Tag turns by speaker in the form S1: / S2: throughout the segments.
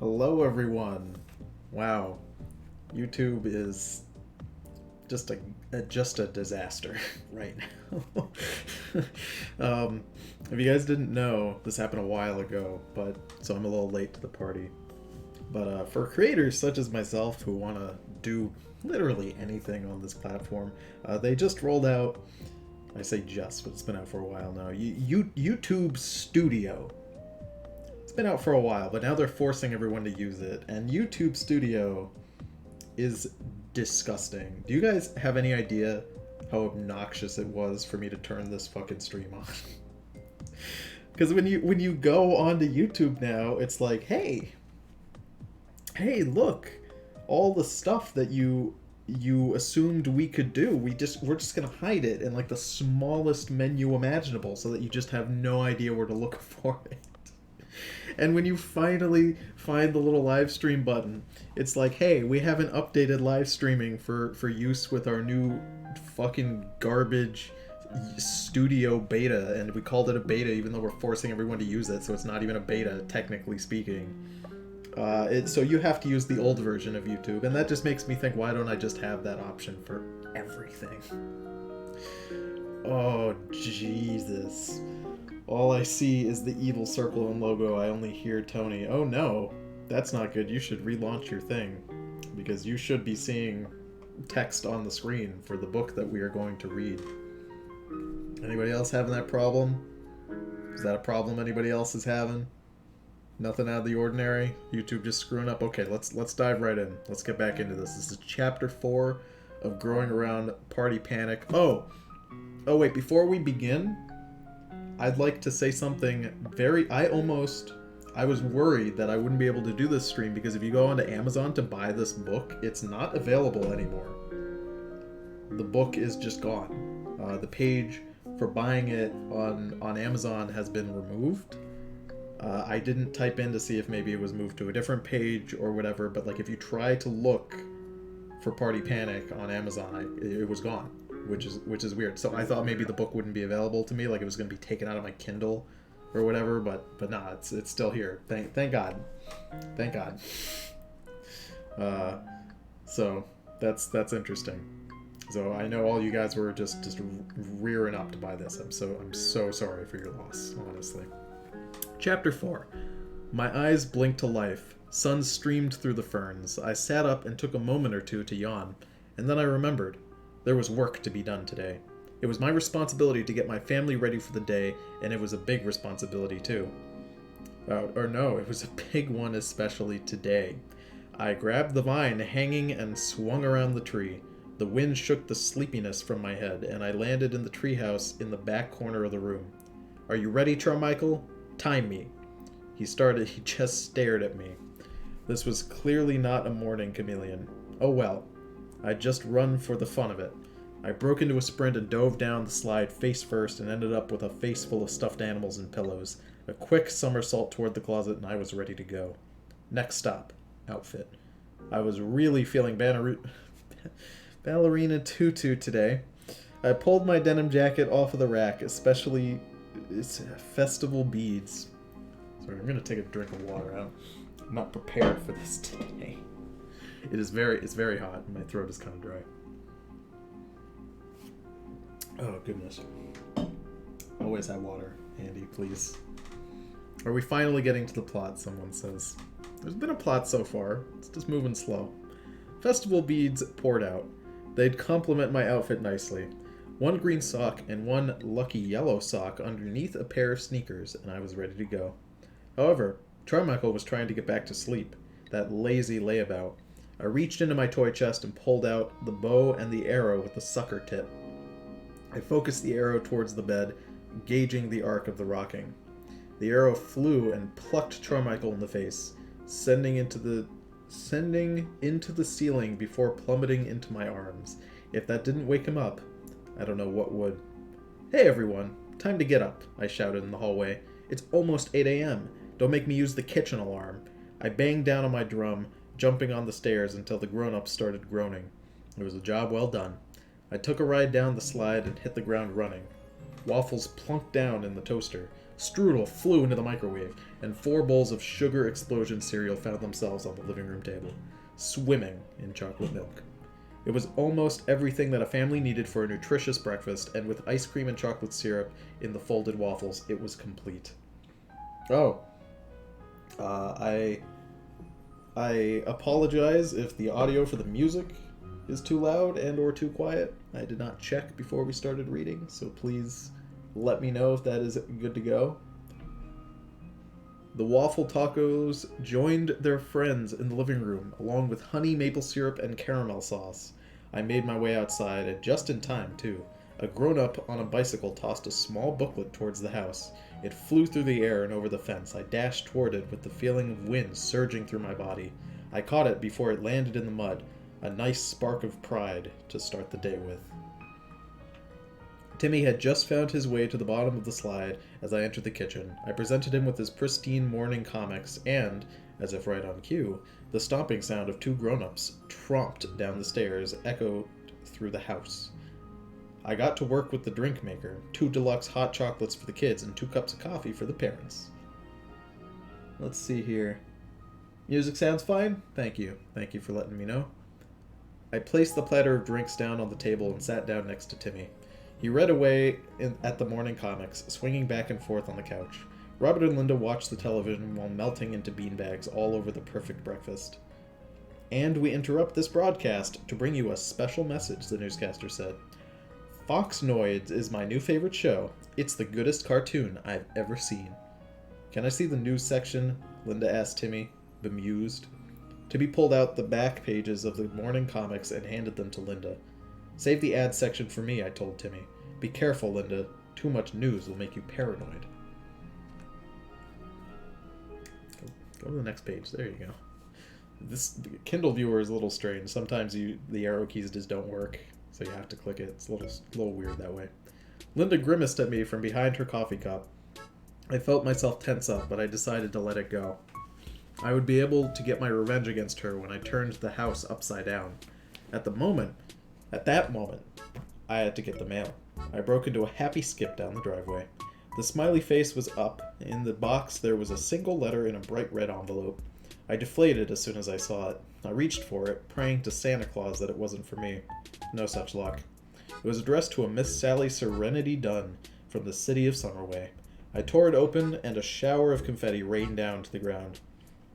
S1: Hello, everyone. Wow, YouTube is just a disaster right now. If you guys didn't know, this happened a while ago, but so I'm a little late to the party. But for creators such as myself who want to do literally anything on this platform, they just rolled out. I say just, but it's been out for a while now. YouTube Studio. It's been out for a while, but now they're forcing everyone to use it. And YouTube Studio is disgusting. Do you guys have any idea how obnoxious it was for me to turn this fucking stream on? Because when you go onto YouTube now, it's like, hey, look, all the stuff that you assumed we could do, we're just gonna hide it in like the smallest menu imaginable, so that you just have no idea where to look for it. And when you finally find the little live stream button, it's like, hey, we haven't updated live streaming for use with our new fucking garbage studio beta, and we called it a beta even though we're forcing everyone to use it, so it's not even a beta, technically speaking. So you have to use the old version of YouTube, and that just makes me think, why don't I just have that option for everything? Oh, Jesus. All I see is the evil circle and logo. I only hear Tony. Oh no, that's not good. You should relaunch your thing, because you should be seeing text on the screen for the book that we are going to read. Anybody else having that problem? Is that a problem anybody else is having? Nothing out of the ordinary? YouTube just screwing up? Okay, let's dive right in. Let's get back into this. This is chapter 4 of Growing Around Party Panic. Oh wait, before we begin, I'd like to say something I was worried that I wouldn't be able to do this stream, because if you go onto Amazon to buy this book, it's not available anymore. The book is just gone. The page for buying it on Amazon has been removed. I didn't type in to see if maybe it was moved to a different page or whatever, but like if you try to look for Party Panic on Amazon, it was gone, which is weird. So I thought maybe the book wouldn't be available to me, like it was going to be taken out of my Kindle or whatever, but nah, it's still here. Thank God. Thank God. So that's interesting. So I know all you guys were just rearing up to buy this. I'm so sorry for your loss, honestly. Chapter 4. My eyes blinked to life. Sun streamed through the ferns. I sat up and took a moment or two to yawn, and then I remembered. There was work to be done today. It was my responsibility to get my family ready for the day, and it was a big responsibility too. Or no, it was a big one, especially today. I grabbed the vine hanging and swung around the tree. The wind shook the sleepiness from my head, and I landed in the treehouse in the back corner of the room. Are you ready, Charmichael? Time me. He just stared at me. This was clearly not a morning chameleon. Oh well. I'd just run for the fun of it. I broke into a sprint and dove down the slide face first, and ended up with a face full of stuffed animals and pillows. A quick somersault toward the closet, and I was ready to go. Next stop. Outfit. I was really feeling ballerina tutu today. I pulled my denim jacket off of the rack, especially its festival beads. Sorry, I'm gonna take a drink of water. I'm not prepared for this today. It's very hot, and my throat is kind of dry. Oh goodness. Always have water handy, please. Are we finally getting to the plot? Someone says. There's been a plot so far. It's just moving slow. Festival beads poured out. They'd complement my outfit nicely. One green sock and one lucky yellow sock underneath a pair of sneakers, and I was ready to go. However, Charmichael was trying to get back to sleep, that lazy layabout. I reached into my toy chest and pulled out the bow and the arrow with the sucker tip. I focused the arrow towards the bed, gauging the arc of the rocking. The arrow flew and plucked Charmichael in the face, sending into the ceiling before plummeting into my arms. If that didn't wake him up, I don't know what would. Hey everyone, time to get up, I shouted in the hallway. It's almost 8 a.m. Don't make me use the kitchen alarm. I banged down on my drum, jumping on the stairs until the grown-ups started groaning. It was a job well done. I took a ride down the slide and hit the ground running. Waffles plunked down in the toaster. Strudel flew into the microwave, and 4 bowls of sugar explosion cereal found themselves on the living room table, swimming in chocolate milk. It was almost everything that a family needed for a nutritious breakfast, and with ice cream and chocolate syrup in the folded waffles, it was complete. Oh. I apologize if the audio for the music is too loud and or too quiet. I did not check before we started reading, so please let me know if that is good to go. The waffle tacos joined their friends in the living room, along with honey, maple syrup, and caramel sauce. I made my way outside, and just in time, too. A grown-up on a bicycle tossed a small booklet towards the house. It flew through the air and over the fence. I dashed toward it with the feeling of wind surging through my body. I caught it before it landed in the mud, a nice spark of pride to start the day with. Timmy had just found his way to the bottom of the slide as I entered the kitchen. I presented him with his pristine morning comics and, as if right on cue, the stomping sound of 2 grown-ups tromped down the stairs echoed through the house. I got to work with the drink maker, 2 deluxe hot chocolates for the kids and 2 cups of coffee for the parents. Let's see here. Music sounds fine? Thank you. Thank you for letting me know. I placed the platter of drinks down on the table and sat down next to Timmy. He read away at the morning comics, swinging back and forth on the couch. Robert and Linda watched the television while melting into beanbags all over the perfect breakfast. And we interrupt this broadcast to bring you a special message, the newscaster said. Foxnoids is my new favorite show. It's the goodest cartoon I've ever seen. Can I see the news section? Linda asked Timmy, bemused. Timmy pulled out the back pages of the morning comics and handed them to Linda. Save the ad section for me, I told Timmy. Be careful, Linda. Too much news will make you paranoid. Go to the next page. There you go. This Kindle viewer is a little strange. Sometimes the arrow keys just don't work, so you have to click it. It's a little weird that way. Linda grimaced at me from behind her coffee cup. I felt myself tense up, but I decided to let it go. I would be able to get my revenge against her when I turned the house upside down. At that moment, I had to get the mail. I broke into a happy skip down the driveway. The smiley face was up. In the box there was a single letter in a bright red envelope. I deflated as soon as I saw it. I reached for it, praying to Santa Claus that it wasn't for me. No such luck. It was addressed to a Miss Sally Serenity Dunn from the city of Summerway. I tore it open, and a shower of confetti rained down to the ground.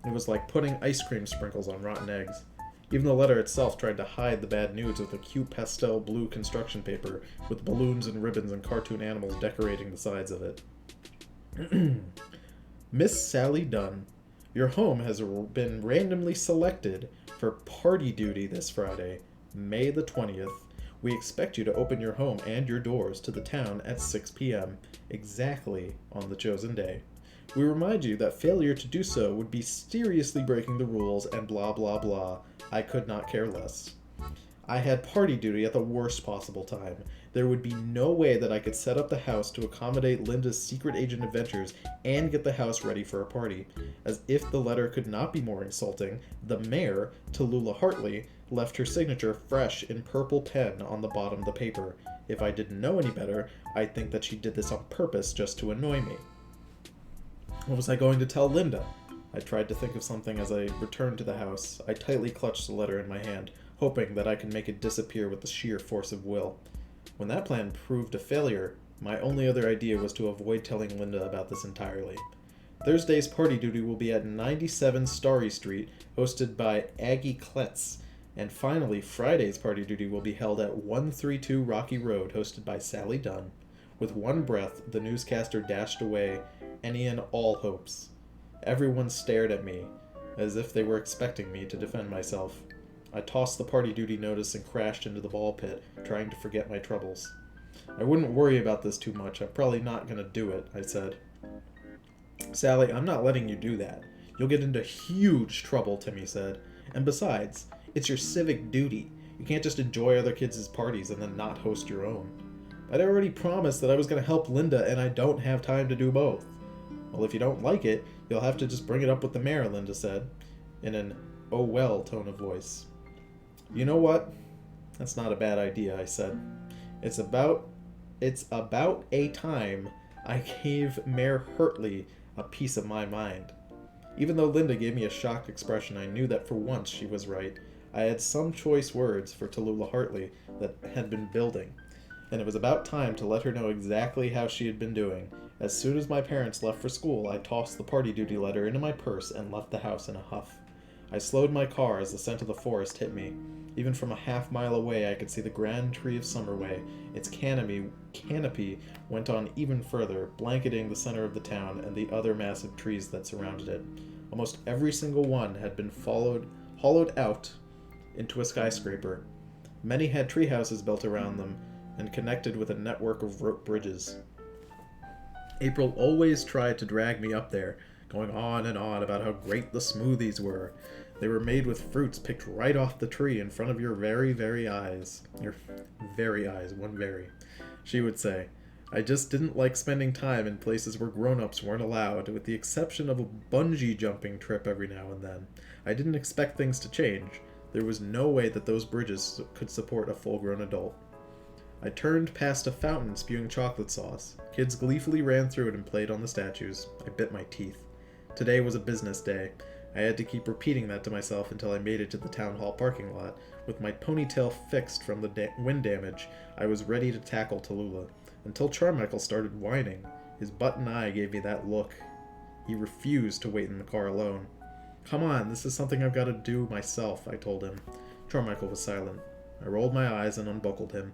S1: It was like putting ice cream sprinkles on rotten eggs. Even the letter itself tried to hide the bad news with a cute pastel blue construction paper with balloons and ribbons and cartoon animals decorating the sides of it. Miss Sally Dunn, your home has been randomly selected for party duty this Friday, May the 20th. We expect you to open your home and your doors to the town at 6 p.m., exactly on the chosen day. We remind you that failure to do so would be seriously breaking the rules and blah blah blah. I could not care less. I had party duty at the worst possible time. There would be no way that I could set up the house to accommodate Linda's secret agent adventures and get the house ready for a party. As if the letter could not be more insulting, the mayor, Tallulah Hartley, left her signature fresh in purple pen on the bottom of the paper. If I didn't know any better, I'd think that she did this on purpose just to annoy me. What was I going to tell Linda? I tried to think of something as I returned to the house. I tightly clutched the letter in my hand, hoping that I could make it disappear with the sheer force of will. When that plan proved a failure, my only other idea was to avoid telling Linda about this entirely. Thursday's party duty will be at 97 Starry Street, hosted by Aggie Kletz. And finally, Friday's party duty will be held at 132 Rocky Road, hosted by Sally Dunn. With one breath, the newscaster dashed away any and all hopes. Everyone stared at me, as if they were expecting me to defend myself. I tossed the party duty notice and crashed into the ball pit, trying to forget my troubles. I wouldn't worry about this too much. I'm probably not going to do it, I said. Sally, I'm not letting you do that. You'll get into huge trouble, Timmy said. And besides, it's your civic duty. You can't just enjoy other kids' parties and then not host your own. I'd already promised that I was going to help Linda, and I don't have time to do both. Well, if you don't like it, you'll have to just bring it up with the mayor, Linda said, in an oh well tone of voice. You know what? That's not a bad idea, I said. It's about a time I gave Mayor Hurtley a piece of my mind. Even though Linda gave me a shocked expression, I knew that for once she was right. I had some choice words for Tallulah Hartley that had been building, and it was about time to let her know exactly how she had been doing. As soon as my parents left for school, I tossed the party duty letter into my purse and left the house in a huff. I slowed my car as the scent of the forest hit me. Even from a half-mile away, I could see the grand tree of Summerway. Its canopy went on even further, blanketing the center of the town and the other massive trees that surrounded it. Almost every single one had been hollowed out into a skyscraper. Many had tree houses built around them and connected with a network of rope bridges. April always tried to drag me up there, going on and on about how great the smoothies were. They were made with fruits picked right off the tree in front of your very, very eyes. Your very eyes, one very. She would say, I just didn't like spending time in places where grown-ups weren't allowed, with the exception of a bungee jumping trip every now and then. I didn't expect things to change. There was no way that those bridges could support a full-grown adult. I turned past a fountain spewing chocolate sauce. Kids gleefully ran through it and played on the statues. I bit my teeth. Today was a business day. I had to keep repeating that to myself until I made it to the town hall parking lot. With my ponytail fixed from the wind damage, I was ready to tackle Tallulah. Until Carmichael started whining. His button eye gave me that look. He refused to wait in the car alone. Come on, this is something I've got to do myself, I told him. Carmichael was silent. I rolled my eyes and unbuckled him.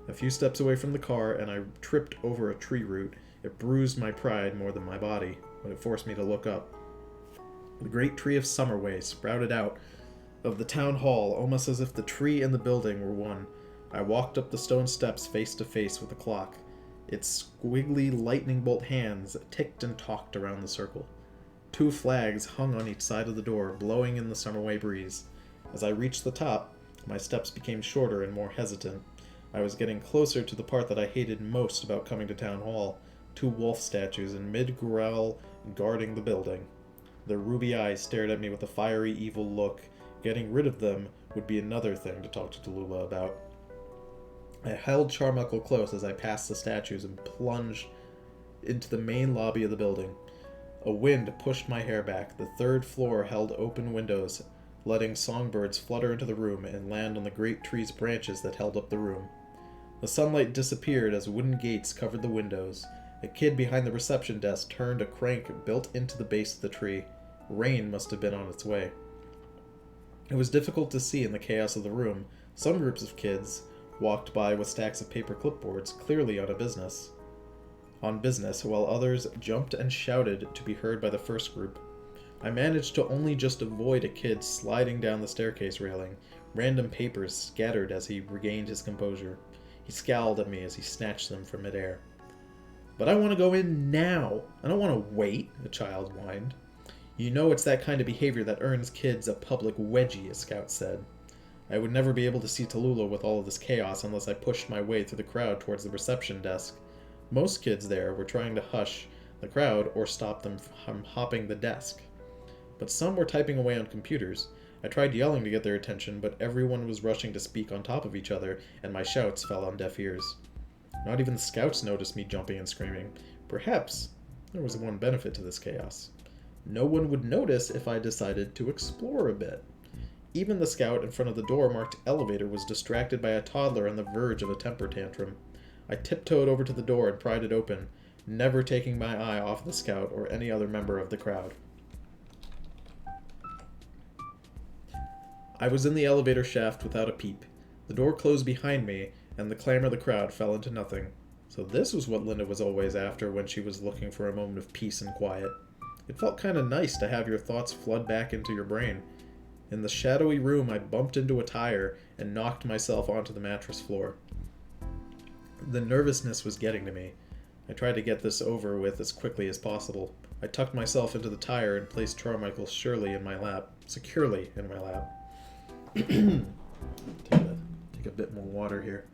S1: A few steps away from the car, and I tripped over a tree root. It bruised my pride more than my body, but it forced me to look up. The great tree of Summerway sprouted out of the town hall, almost as if the tree and the building were one. I walked up the stone steps face to face with the clock. Its squiggly lightning bolt hands ticked and talked around the circle. 2 flags hung on each side of the door, blowing in the Summerway breeze. As I reached the top, my steps became shorter and more hesitant. I was getting closer to the part that I hated most about coming to Town Hall. 2 wolf statues in mid-growl guarding the building. Their ruby eyes stared at me with a fiery, evil look. Getting rid of them would be another thing to talk to Tallulah about. I held Carmichael close as I passed the statues and plunged into the main lobby of the building. A wind pushed my hair back. The 3rd floor held open windows, letting songbirds flutter into the room and land on the great tree's branches that held up the room. The sunlight disappeared as wooden gates covered the windows. A kid behind the reception desk turned a crank built into the base of the tree. Rain must have been on its way. It was difficult to see in the chaos of the room. Some groups of kids walked by with stacks of paper clipboards, clearly on business, while others jumped and shouted to be heard by the first group. I managed to only just avoid a kid sliding down the staircase railing, random papers scattered as he regained his composure. He scowled at me as he snatched them from midair. But I want to go in now. I don't want to wait, the child whined. You know it's that kind of behavior that earns kids a public wedgie, a scout said. I would never be able to see Tallulah with all of this chaos unless I pushed my way through the crowd towards the reception desk. Most kids there were trying to hush the crowd or stop them from hopping the desk. But some were typing away on computers. I tried yelling to get their attention, but everyone was rushing to speak on top of each other, and my shouts fell on deaf ears. Not even the scouts noticed me jumping and screaming. Perhaps there was one benefit to this chaos. No one would notice if I decided to explore a bit. Even the scout in front of the door marked elevator was distracted by a toddler on the verge of a temper tantrum. I tiptoed over to the door and pried it open, never taking my eye off the scout or any other member of the crowd. I was in the elevator shaft without a peep. The door closed behind me, and the clamor of the crowd fell into nothing. So this was what Linda was always after when she was looking for a moment of peace and quiet. It felt kind of nice to have your thoughts flood back into your brain. In the shadowy room, I bumped into a tire and knocked myself onto the mattress floor. The nervousness was getting to me. I tried to get this over with as quickly as possible. I tucked myself into the tire and placed Carmichael securely in my lap. Take a bit more water here.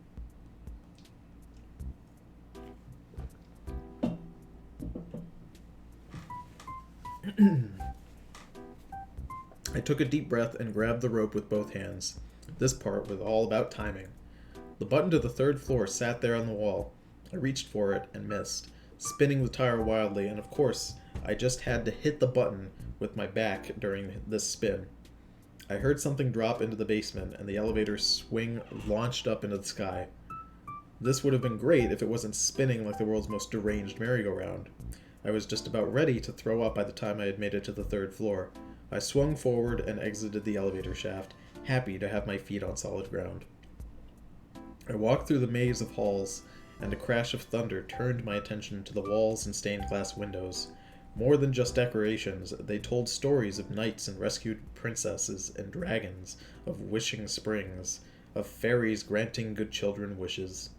S1: I took a deep breath and grabbed the rope with both hands. This part was all about timing. The button to the 3rd floor sat there on the wall. I reached for it and missed. spinning the tire wildly, and of course, I just had to hit the button with my back during this spin. I heard something drop into the basement, and the elevator's swing launched up into the sky. This would have been great if it wasn't spinning like the world's most deranged merry-go-round. I was just about ready to throw up by the time I had made it to the 3rd floor. I swung forward and exited the elevator shaft, happy to have my feet on solid ground. I walked through the maze of halls, and a crash of thunder turned my attention to the walls and stained glass windows. More than just decorations, they told stories of knights and rescued princesses and dragons, of wishing springs, of fairies granting good children wishes.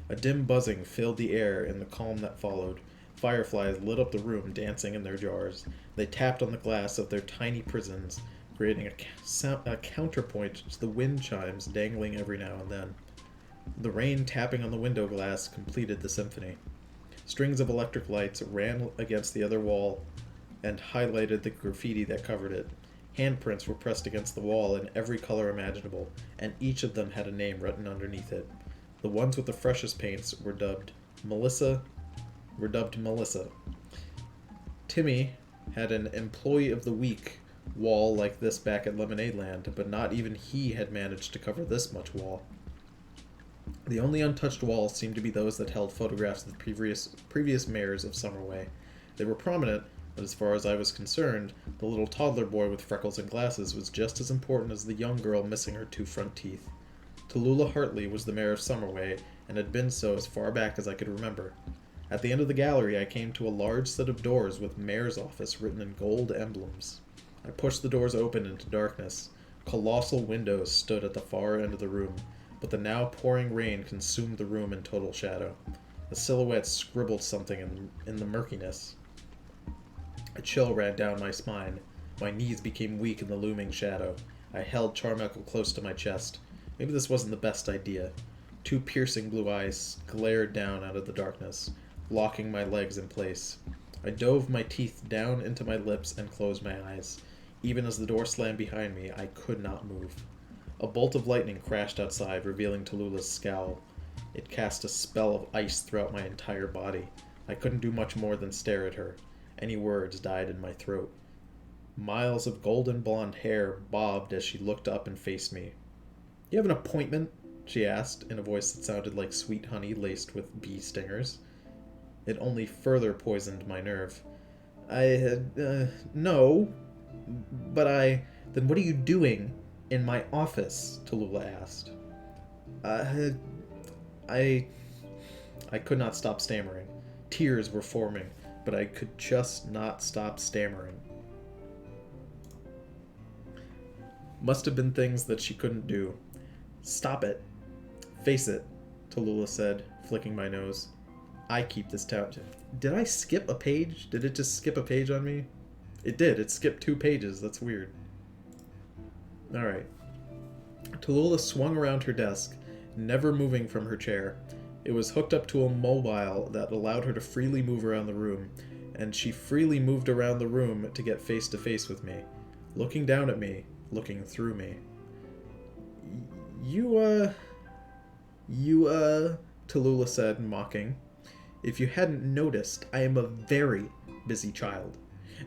S1: A dim buzzing filled the air in the calm that followed. Fireflies lit up the room, dancing in their jars. They tapped on the glass of their tiny prisons, creating a counterpoint to the wind chimes dangling every now and then. The rain tapping on the window glass completed the symphony. Strings of electric lights ran against the other wall and highlighted the graffiti that covered it. Handprints were pressed against the wall in every color imaginable, and each of them had a name written underneath it. The ones with the freshest paints were dubbed Melissa. Timmy had an Employee of the Week wall like this back at Lemonade Land, but not even he had managed to cover this much wall. The only untouched walls seemed to be those that held photographs of the previous mayors of Summerway. They were prominent, but as far as I was concerned, the little toddler boy with freckles and glasses was just as important as the young girl missing her 2 front teeth. Tallulah Hartley was the mayor of Summerway, and had been so as far back as I could remember. At the end of the gallery, I came to a large set of doors with Mayor's Office written in gold emblems. I pushed the doors open into darkness. Colossal windows stood at the far end of the room, but the now pouring rain consumed the room in total shadow. A silhouette scribbled something in the murkiness. A chill ran down my spine. My knees became weak in the looming shadow. I held Carmichael close to my chest. Maybe this wasn't the best idea. 2 piercing blue eyes glared down out of the darkness, locking my legs in place. I dove my teeth down into my lips and closed my eyes. Even as the door slammed behind me, I could not move. A bolt of lightning crashed outside, revealing Tallulah's scowl. It cast a spell of ice throughout my entire body. I couldn't do much more than stare at her. Any words died in my throat. Miles of golden blonde hair bobbed as she looked up and faced me. "You have an appointment?" she asked, in a voice that sounded like sweet honey laced with bee stingers. It only further poisoned my nerve. No. But Then what are you doing in my office?" Tallulah asked. I could not stop stammering. Tears were forming, but I could just not stop stammering. Must have been things that she couldn't do. "Stop it. Face it," Tallulah said, flicking my nose. "I keep this town." Did I skip a page? Did it just skip a page on me? It did. It skipped 2 pages. That's weird. Alright. Tallulah swung around her desk, never moving from her chair. It was hooked up to a mobile that allowed her to freely move around the room, and she freely moved around the room to get face to face with me, looking down at me, looking through me. You, Tallulah said, mocking. "If you hadn't noticed, I am a very busy child,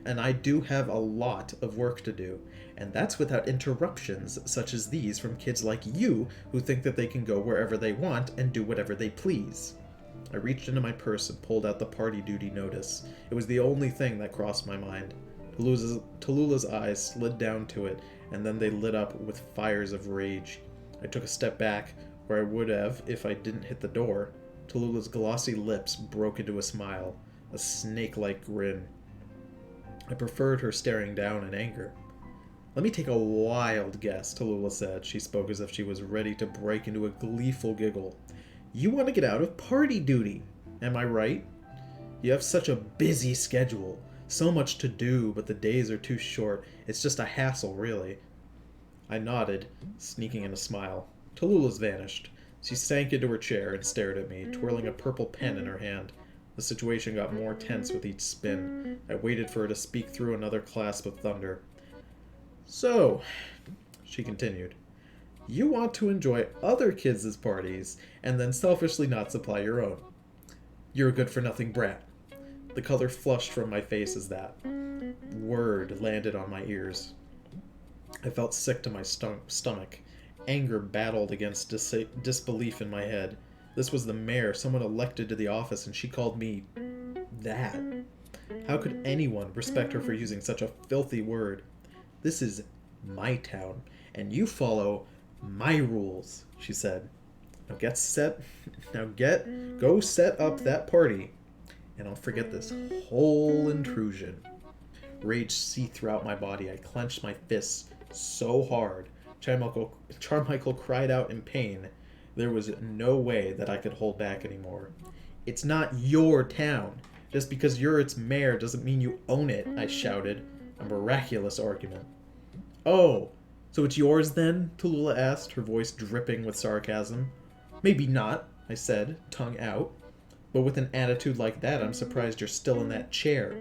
S1: and I do have a lot of work to do, and that's without interruptions such as these from kids like you who think that they can go wherever they want and do whatever they please." I reached into my purse and pulled out the party duty notice. It was the only thing that crossed my mind. Tallulah's eyes slid down to it, and then they lit up with fires of rage. I took a step back, where I would have if I didn't hit the door. Tallulah's glossy lips broke into a smile, a snake-like grin. I preferred her staring down in anger. "Let me take a wild guess," Tallulah said. She spoke as if she was ready to break into a gleeful giggle. "You want to get out of party duty. Am I right? You have such a busy schedule. So much to do, but the days are too short. It's just a hassle, really." I nodded, sneaking in a smile. Tallulah's vanished. She sank into her chair and stared at me, twirling a purple pen in her hand. The situation got more tense with each spin. I waited for her to speak through another clasp of thunder. "So," she continued, "you want to enjoy other kids' parties, and then selfishly not supply your own. You're a good-for-nothing brat. The color flushed from my face as that word landed on my ears. I felt sick to my stomach. Anger battled against disbelief in my head. This was the mayor, someone elected to the office, and she called me that. How could anyone respect her for using such a filthy word? This is my town, and you follow my rules, she said. Go set up that party, and I'll forget this whole intrusion. Rage seethed throughout my body. I clenched my fists so hard. Carmichael cried out in pain. There was no way that I could hold back anymore. It's not your town. Just because you're its mayor doesn't mean you own it, I shouted. A miraculous argument. Oh, so it's yours then? Tallulah asked, her voice dripping with sarcasm. Maybe not, I said, tongue out. But with an attitude like that, I'm surprised you're still in that chair.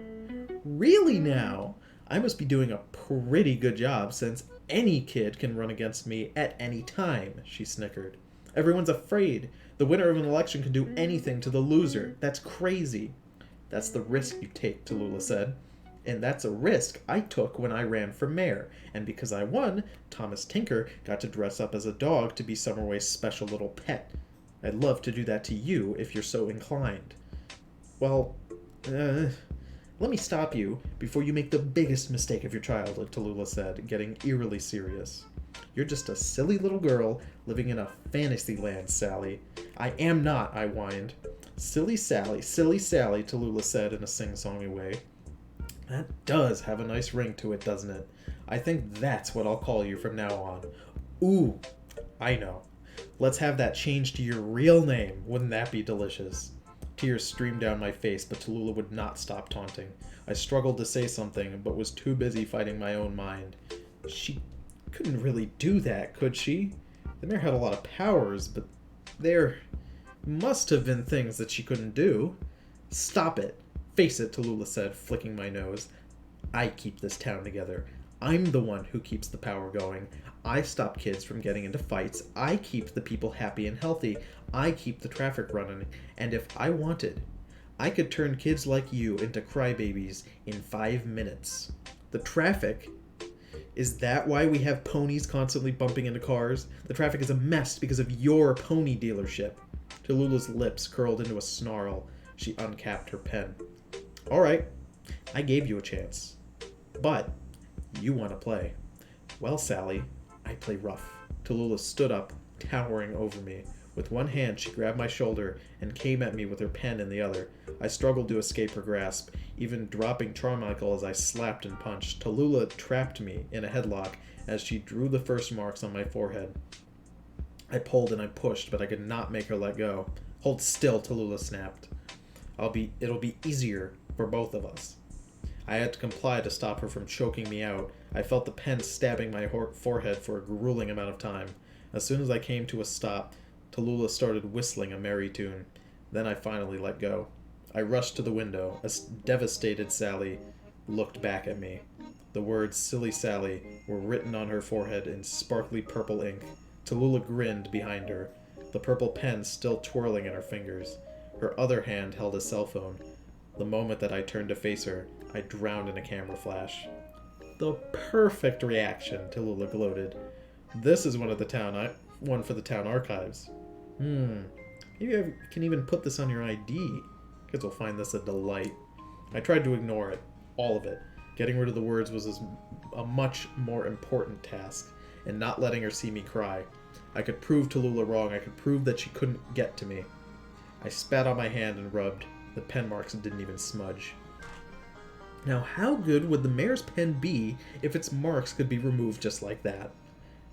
S1: Really now? I must be doing a pretty good job since any kid can run against me at any time, she snickered. Everyone's afraid. The winner of an election can do anything to the loser. That's crazy. That's the risk you take, Tallulah said. And that's a risk I took when I ran for mayor. And because I won, Thomas Tinker got to dress up as a dog to be Summerway's special little pet. I'd love to do that to you if you're so inclined. Well, let me stop you before you make the biggest mistake of your childhood, Tallulah said, getting eerily serious. You're just a silly little girl living in a fantasy land, Sally. I am not, I whined. Silly Sally, Tallulah said in a sing-songy way. That does have a nice ring to it, doesn't it? I think that's what I'll call you from now on. Ooh, I know. Let's have that changed to your real name. Wouldn't that be delicious? Tears streamed down my face, but Tallulah would not stop taunting. I struggled to say something, but was too busy fighting my own mind. She couldn't really do that, could she? The mayor had a lot of powers, but there must have been things that she couldn't do. Stop it. Face it, Tallulah said, flicking my nose. I keep this town together. I'm the one who keeps the power going. I stop kids from getting into fights. I keep the people happy and healthy. I keep the traffic running. And if I wanted, I could turn kids like you into crybabies in 5 minutes. The traffic? Is that why we have ponies constantly bumping into cars? The traffic is a mess because of your pony dealership. Tallulah's lips curled into a snarl. She uncapped her pen. All right, I gave you a chance. But you want to play. Well, Sally, I play rough. Tallulah stood up, towering over me. With one hand, she grabbed my shoulder and came at me with her pen in the other. I struggled to escape her grasp, even dropping Carmichael as I slapped and punched. Tallulah trapped me in a headlock as she drew the first marks on my forehead. I pulled and I pushed, but I could not make her let go. Hold still, Tallulah snapped. It'll be easier for both of us. I had to comply to stop her from choking me out. I felt the pen stabbing my forehead for a grueling amount of time. As soon as I came to a stop, Tallulah started whistling a merry tune. Then I finally let go. I rushed to the window. A devastated Sally looked back at me. The words Silly Sally were written on her forehead in sparkly purple ink. Tallulah grinned behind her, the purple pen still twirling in her fingers. Her other hand held a cell phone. The moment that I turned to face her, I drowned in a camera flash. The perfect reaction, Tallulah gloated. This is one for the town archives. Maybe I can even put this on your ID. Kids will find this a delight. I tried to ignore it. All of it. Getting rid of the words was a much more important task, and not letting her see me cry. I could prove Tallulah wrong. I could prove that she couldn't get to me. I spat on my hand and rubbed. The pen marks didn't even smudge. Now, how good would the mayor's pen be if its marks could be removed just like that?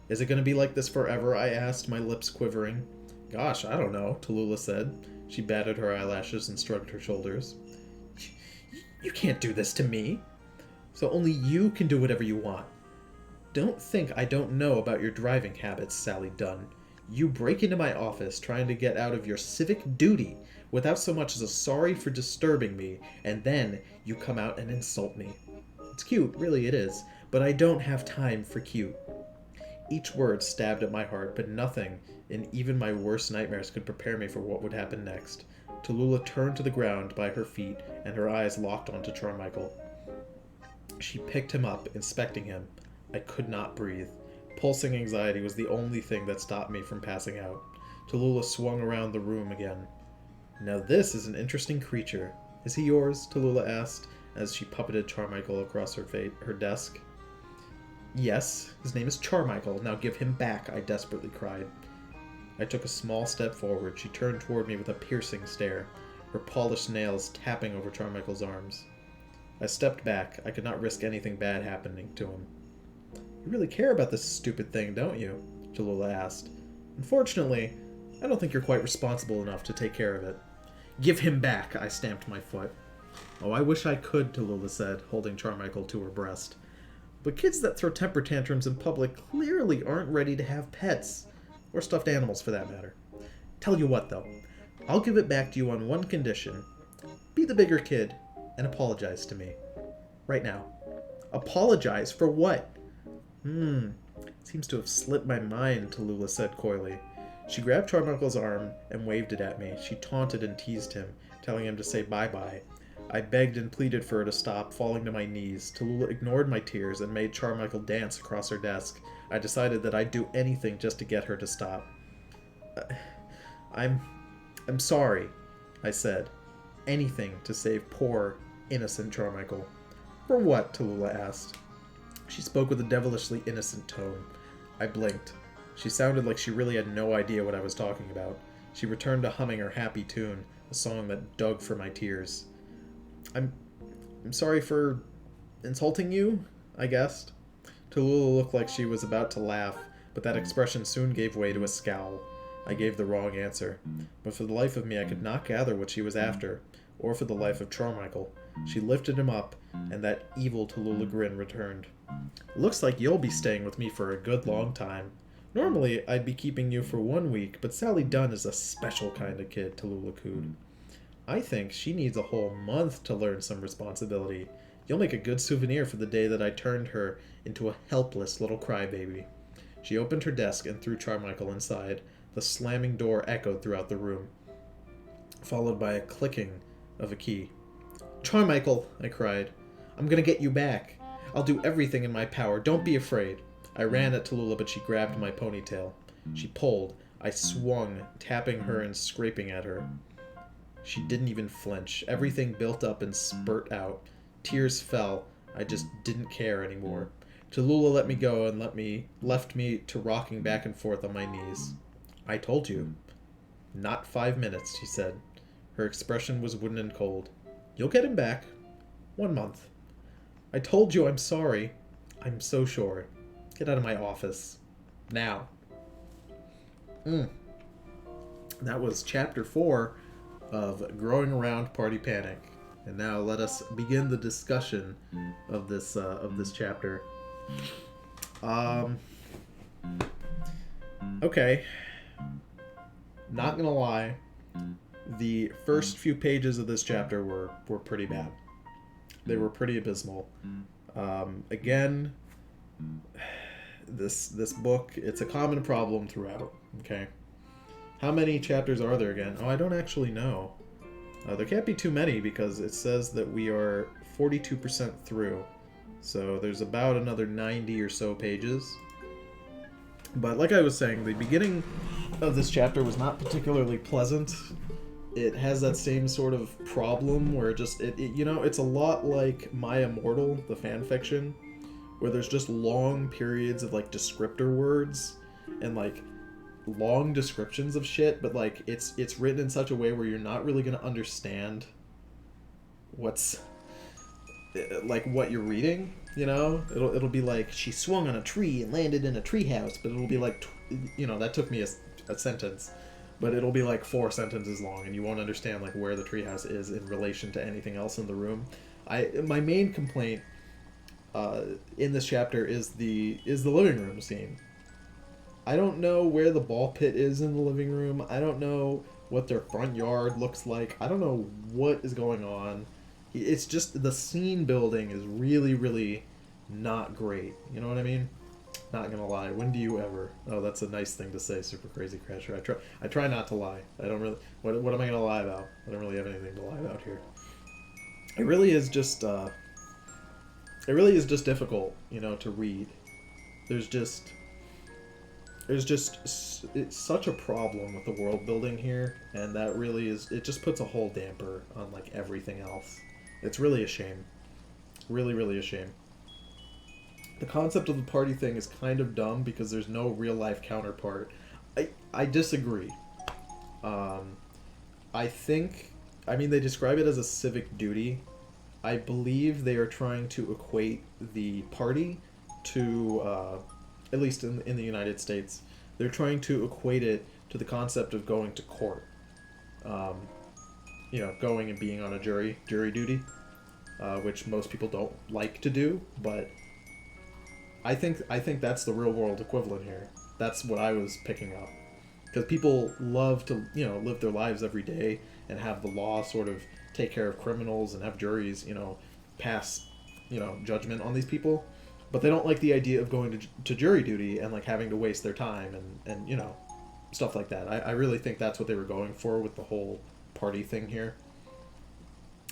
S1: Is it going to be like this forever? I asked, my lips quivering. Gosh, I don't know, Tallulah said. She batted her eyelashes and shrugged her shoulders. You can't do this to me. So only you can do whatever you want. Don't think I don't know about your driving habits, Sally Dunn. You break into my office trying to get out of your civic duty without so much as a sorry for disturbing me, and then you come out and insult me. It's cute, really it is, but I don't have time for cute. Each word stabbed at my heart, but nothing in even my worst nightmares could prepare me for what would happen next. Tallulah turned to the ground by her feet, and her eyes locked onto Carmichael. She picked him up, inspecting him. I could not breathe. Pulsing anxiety was the only thing that stopped me from passing out. Tallulah swung around the room again. Now this is an interesting creature. Is he yours? Tallulah asked, as she puppeted Carmichael across her desk. Yes, his name is Carmichael. Now give him back, I desperately cried. I took a small step forward. She turned toward me with a piercing stare, her polished nails tapping over Carmichael's arms. I stepped back. I could not risk anything bad happening to him. You really care about this stupid thing, don't you? Tallulah asked. Unfortunately, I don't think you're quite responsible enough to take care of it. Give him back, I stamped my foot. Oh, I wish I could, Tallulah said, holding Carmichael to her breast. But kids that throw temper tantrums in public clearly aren't ready to have pets. Or stuffed animals, for that matter. Tell you what, though. I'll give it back to you on one condition. Be the bigger kid and apologize to me. Right now. Apologize? For what? Seems to have slipped my mind, Tallulah said coyly. She grabbed Carmichael's arm and waved it at me. She taunted and teased him, telling him to say bye-bye. I begged and pleaded for her to stop, falling to my knees. Tallulah ignored my tears and made Carmichael dance across her desk. I decided that I'd do anything just to get her to stop. I'm sorry, I said. Anything to save poor, innocent Carmichael. For what? Tallulah asked. She spoke with a devilishly innocent tone. I blinked. She sounded like she really had no idea what I was talking about. She returned to humming her happy tune, a song that dug for my tears. I'm sorry for insulting you, I guessed. Tallulah looked like she was about to laugh, but that expression soon gave way to a scowl. I gave the wrong answer, but for the life of me I could not gather what she was after, or for the life of Carmichael. She lifted him up, and that evil Tallulah grin returned. Looks like you'll be staying with me for a good long time. Normally, I'd be keeping you for 1 week, but Sally Dunn is a special kind of kid, Tallulah cooed. I think she needs a whole month to learn some responsibility. You'll make a good souvenir for the day that I turned her into a helpless little crybaby. She opened her desk and threw Carmichael inside. The slamming door echoed throughout the room, followed by a clicking of a key. Carmichael, I cried. I'm gonna get you back. I'll do everything in my power. Don't be afraid. I ran at Tallulah, but she grabbed my ponytail. She pulled. I swung, tapping her and scraping at her. She didn't even flinch. Everything built up and spurt out. Tears fell. I just didn't care anymore. Tallulah let me go and left me to rocking back and forth on my knees. I told you. Not 5 minutes, she said. Her expression was wooden and cold. You'll get him back. 1 month. I told you I'm sorry. I'm so sure. Get out of my office. Now. That was chapter 4 of Growing Around Party Panic. And now let us begin the discussion of this chapter. Okay. Not gonna lie, the first few pages of this chapter were pretty bad. They were pretty abysmal. Again, this book, it's a common problem throughout. Okay. How many chapters are there again? Oh, I don't actually know. There can't be too many because it says that we are 42% through. So there's about another 90 or so pages. But like I was saying, the beginning of this chapter was not particularly pleasant. It has that same sort of problem where it's a lot like My Immortal, the fan fiction, where there's just long periods of like descriptor words and like long descriptions of shit, but like it's written in such a way where you're not really going to understand what's like what you're reading, you know? It'll be like she swung on a tree and landed in a treehouse, but it'll be like that took me a sentence, but it'll be like 4 sentences long and you won't understand like where the treehouse is in relation to anything else in the room. My main complaint in this chapter is the living room scene. I don't know where the ball pit is in the living room. I don't know what their front yard looks like. I don't know what is going on. It's just the scene building is really, really not great. You know what I mean? Not gonna lie. When do you ever? Oh, that's a nice thing to say, Super Crazy Crasher. I try not to lie. I don't really. What am I gonna lie about? I don't really have anything to lie about here. It really is just. It really is just difficult, to read. There's just. It's such a problem with the world building here, and that really is. It just puts a whole damper on like everything else. It's really a shame. Really, really a shame. The concept of the party thing is kind of dumb because there's no real life counterpart. I disagree. I think, they describe it as a civic duty. I believe they are trying to equate the party to, at least in the United States, they're trying to equate it to the concept of going to court. Going and being on a jury duty, which most people don't like to do, but I think that's the real world equivalent here. That's what I was picking up. Because people love to, live their lives every day and have the law sort of take care of criminals and have juries, pass, judgment on these people. But they don't like the idea of going to jury duty and, like, having to waste their time and stuff like that. I really think that's what they were going for with the whole party thing here.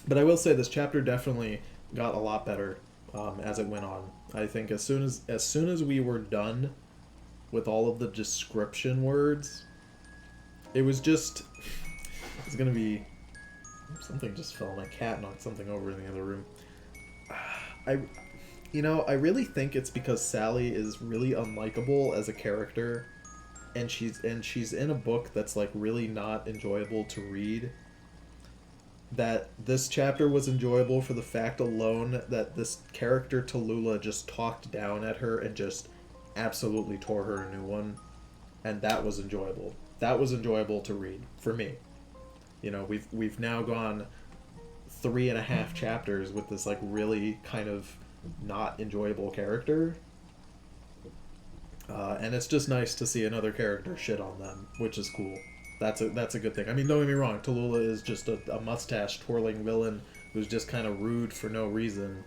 S1: But I will say this chapter definitely got a lot better as it went on. I think as soon as we were done with all of the description words, it was just it's gonna be something just fell. My cat knocked something over in the other room. I really think it's because Sally is really unlikable as a character, and she's in a book that's like really not enjoyable to read. That this chapter was enjoyable for the fact alone that this character Tallulah just talked down at her and just absolutely tore her a new one, and that was enjoyable. That was enjoyable to read for me. We've now gone 3.5 chapters with this like really kind of not enjoyable character, and it's just nice to see another character shit on them, which is cool. That's a good thing. Don't get me wrong, Tallulah is just a mustache twirling villain who's just kind of rude for no reason,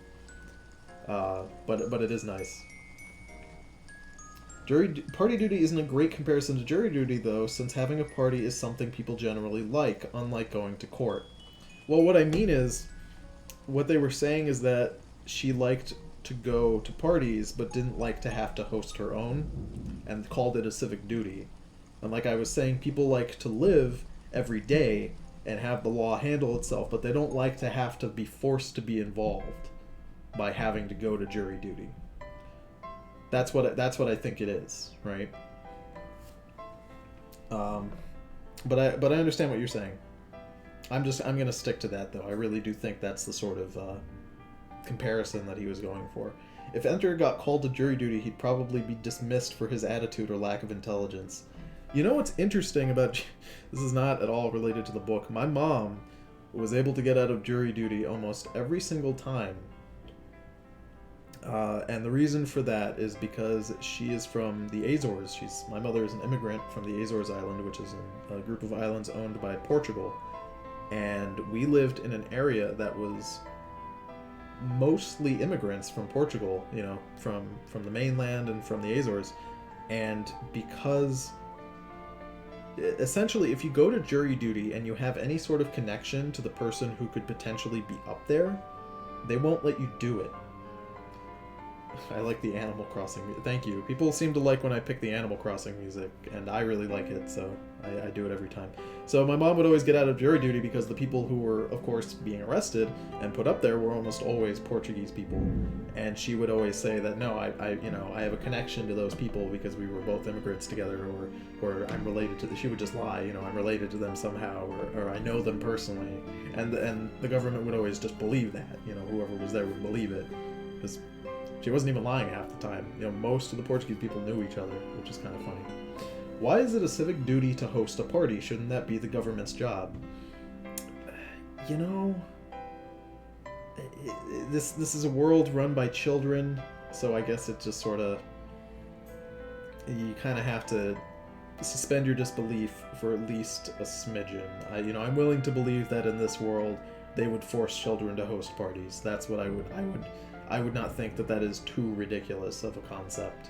S1: but it is nice. Party duty isn't a great comparison to jury duty, though, since having a party is something people generally like, unlike going to court. Well, what I mean is, what they were saying is that she liked to go to parties, but didn't like to have to host her own, and called it a civic duty. And like I was saying, people like to live every day and have the law handle itself, but they don't like to have to be forced to be involved by having to go to jury duty. That's what I think it is, right? But I understand what you're saying. I'm gonna stick to that though. I really do think that's the sort of comparison that he was going for. If Enter got called to jury duty, he'd probably be dismissed for his attitude or lack of intelligence. You know what's interesting about this is not at all related to the book. My mom was able to get out of jury duty almost every single time. And the reason for that is because she is from the Azores. My mother is an immigrant from the Azores Island, which is a group of islands owned by Portugal. And we lived in an area that was mostly immigrants from Portugal, from the mainland and from the Azores. And because essentially, if you go to jury duty and you have any sort of connection to the person who could potentially be up there, they won't let you do it. I like the Animal Crossing. Thank you. People seem to like when I pick the Animal Crossing music, and I really like it, so I do it every time. So my mom would always get out of jury duty because the people who were, of course, being arrested and put up there were almost always Portuguese people, and she would always say that no, I have a connection to those people because we were both immigrants together, or I'm related to. She would just lie, I'm related to them somehow, or I know them personally, and the government would always just believe that, whoever was there would believe it, because she wasn't even lying half the time. Most of the Portuguese people knew each other, which is kind of funny. Why is it a civic duty to host a party? Shouldn't that be the government's job? This is a world run by children, so I guess it just sort of... You kind of have to suspend your disbelief for at least a smidgen. I'm willing to believe that in this world they would force children to host parties. That's what I would not think that is too ridiculous of a concept.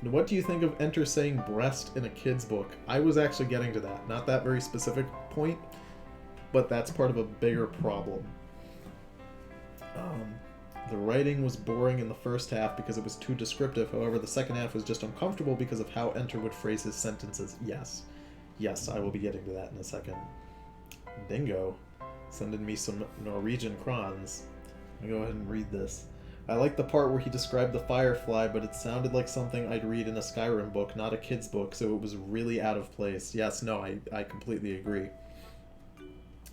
S1: What do you think of Enter saying breast in a kid's book? I was actually getting to that. Not that very specific point, but that's part of a bigger problem. The writing was boring in the first half because it was too descriptive. However, the second half was just uncomfortable because of how Enter would phrase his sentences. Yes. Yes, I will be getting to that in a second. Dingo. Sending me some Norwegian crons. Let me go ahead and read this. I like the part where he described the firefly, but it sounded like something I'd read in a Skyrim book, not a kid's book, so it was really out of place. Yes, no, I completely agree.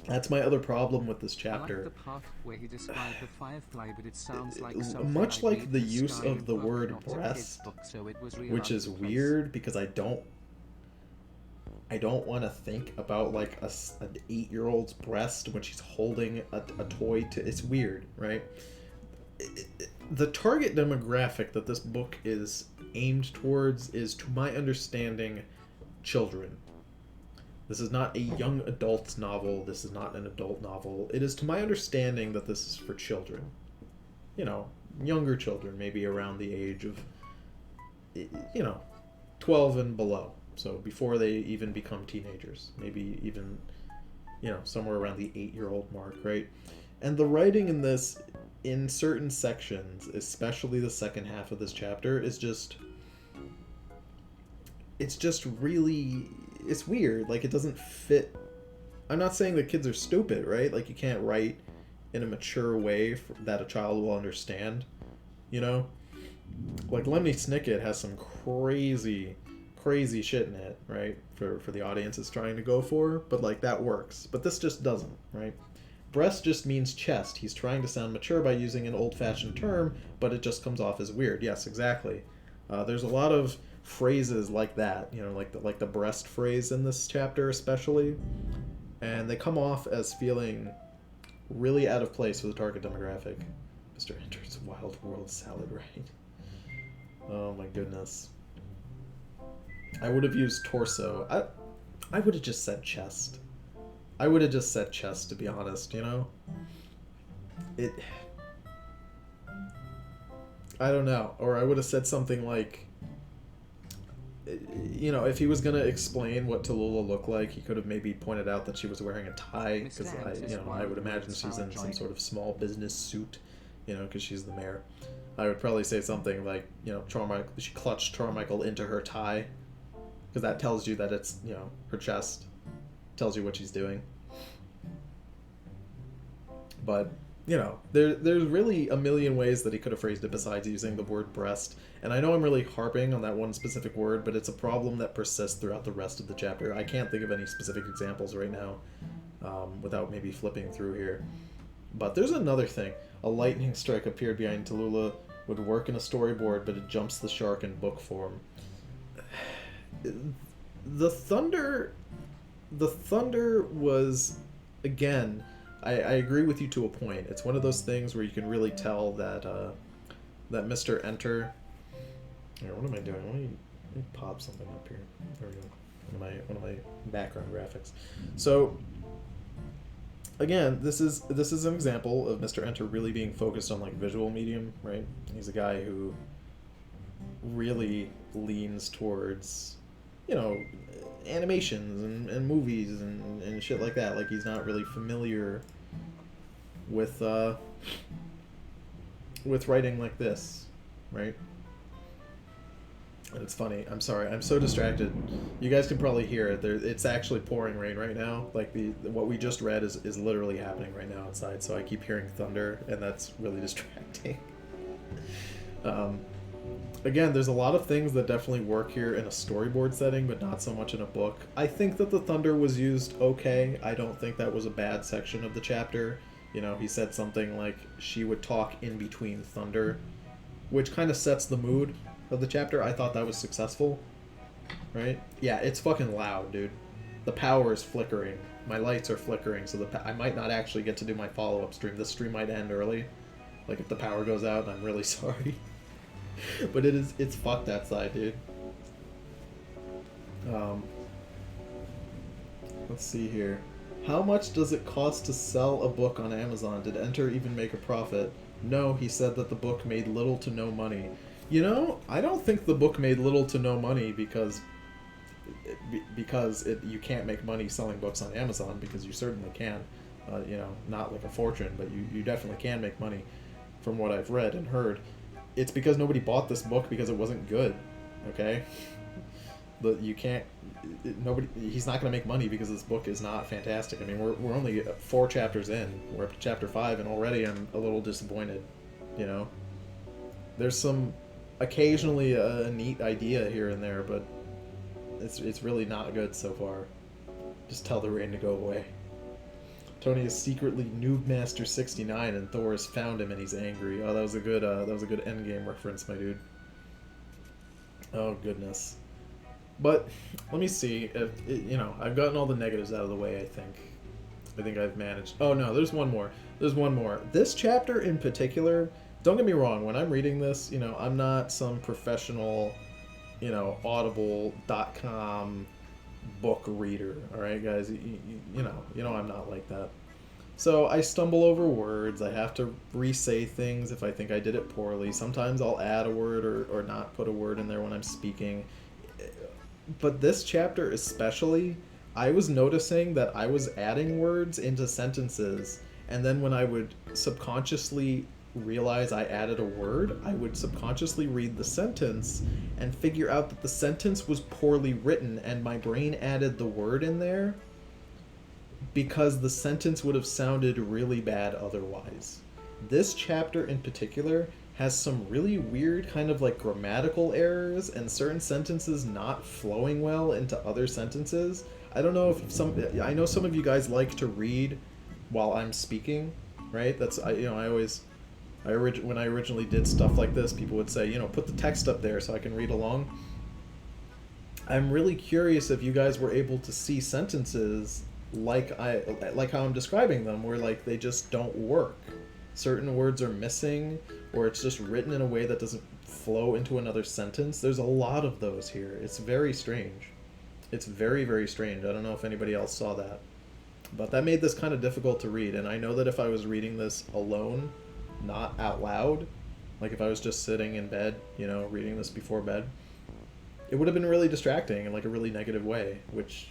S1: That's my other problem with this chapter.
S2: I like the part where he described the firefly, but it sounds like something
S1: much
S2: I'd
S1: like
S2: read
S1: the
S2: in a
S1: use of
S2: Skyrim
S1: the
S2: book,
S1: word
S2: not a kid's
S1: breast,
S2: book, so it was real
S1: which
S2: out
S1: is
S2: of place.
S1: weird because I don't want to think about like an 8-year-old's breast when she's holding a toy to. It's weird, right? The target demographic that this book is aimed towards is, to my understanding, children. This is not a young adult novel. This is not an adult novel. It is, to my understanding, that this is for children. You know, younger children, maybe around the age of, 12 and below. So before they even become teenagers. Maybe even, somewhere around the 8-year-old mark, right? And the writing in this, in certain sections, especially the second half of this chapter, is just... It's just really... It's weird. Like, it doesn't fit... I'm not saying that kids are stupid, right? Like, you can't write in a mature way that a child will understand, Like, Lemony Snicket has some crazy shit in it, right? For the audience it's trying to go for, but, like, that works. But this just doesn't, right? Breast just means chest. He's trying to sound mature by using an old-fashioned term, but it just comes off as weird. Yes, exactly. There's a lot of phrases like that, like the breast phrase in this chapter especially, and they come off as feeling really out of place for the target demographic. Mr. Enter's Wild World salad, right? Oh my goodness. I would have used torso. I would have just said chest. I would have just said chest, to be honest, It... I don't know. Or I would have said something like... if he was going to explain what Tallulah looked like, he could have maybe pointed out that she was wearing a tie, because I would imagine she's in some sort of small business suit, because she's the mayor. I would probably say something like, she clutched Charmichael into her tie, because that tells you that it's, her chest, tells you what she's doing. But, there's really a million ways that he could have phrased it besides using the word breast. And I know I'm really harping on that one specific word, but it's a problem that persists throughout the rest of the chapter. I can't think of any specific examples right now, without maybe flipping through here. But there's another thing. A lightning strike appeared behind Tallulah, would work in a storyboard, but it jumps the shark in book form. The thunder was, again, I agree with you to a point. It's one of those things where you can really tell that that Mr. Enter... Here, what am I doing? Let me pop something up here. There we go. One of my background graphics. So, again, this is an example of Mr. Enter really being focused on, like, visual medium, right? He's a guy who really leans towards, animations and movies and shit like that. Like, he's not really familiar with writing like this, right? And it's funny. I'm sorry. I'm so distracted. You guys can probably hear it. It's actually pouring rain right now. Like, what we just read is literally happening right now outside. So I keep hearing thunder, and that's really distracting. Again, there's a lot of things that definitely work here in a storyboard setting, but not so much in a book. I think that the thunder was used okay. I don't think that was a bad section of the chapter. He said something like she would talk in between thunder, which kind of sets the mood of the chapter. I thought that was successful, right? Yeah, it's fucking loud, dude. The power is flickering. My lights are flickering, so I might not actually get to do my follow-up stream. This stream might end early, like if the power goes out, and I'm really sorry. But it's fucked outside, dude. Let's see here. How much does it cost to sell a book on Amazon? Did Enter even make a profit? No, he said that the book made little to no money. You know, I don't think the book made little to no money because you can't make money selling books on Amazon, because you certainly can. You know, not like a fortune, but you definitely can make money from what I've read and heard. It's because nobody bought this book because it wasn't good. Okay? But you can't. Nobody. He's not going to make money because this book is not fantastic. I mean, we're only 4 chapters in. We're up to chapter 5, and already I'm a little disappointed. You know, there's some occasionally a neat idea here and there, but it's really not good so far. Just tell the rain to go away. Tony is secretly Noob Master 69, and Thor has found him, and he's angry. Oh, that was a good endgame reference, my dude. Oh goodness. But let me see if you know, I've gotten all the negatives out of the way. I think I've managed. Oh no, there's one more. There's one more. This chapter in particular. Don't get me wrong. When I'm reading this, you know, I'm not some professional, you know, Audible.com book reader. All right, guys. You know, I'm not like that. So I stumble over words. I have to re-say things if I think I did it poorly. Sometimes I'll add a word or not put a word in there when I'm speaking. But this chapter especially, I was noticing that I was adding words into sentences, and then when I would subconsciously realize I added a word, I would subconsciously read the sentence and figure out that the sentence was poorly written, and my brain added the word in there because the sentence would have sounded really bad otherwise. This chapter in particular has some really weird kind of like grammatical errors and certain sentences not flowing well into other sentences. I don't know if I know some of you guys like to read while I'm speaking, right? That's when I originally did stuff like this, people would say, you know, put the text up there so I can read along. I'm really curious if you guys were able to see sentences like how I'm describing them, where like they just don't work. Certain words are missing, or it's just written in a way that doesn't flow into another sentence. There's a lot of those here. It's very strange. It's very, very strange. I don't know if anybody else saw that. But that made this kind of difficult to read, and I know that if I was reading this alone, not out loud, like if I was just sitting in bed, you know, reading this before bed, it would have been really distracting in like a really negative way, which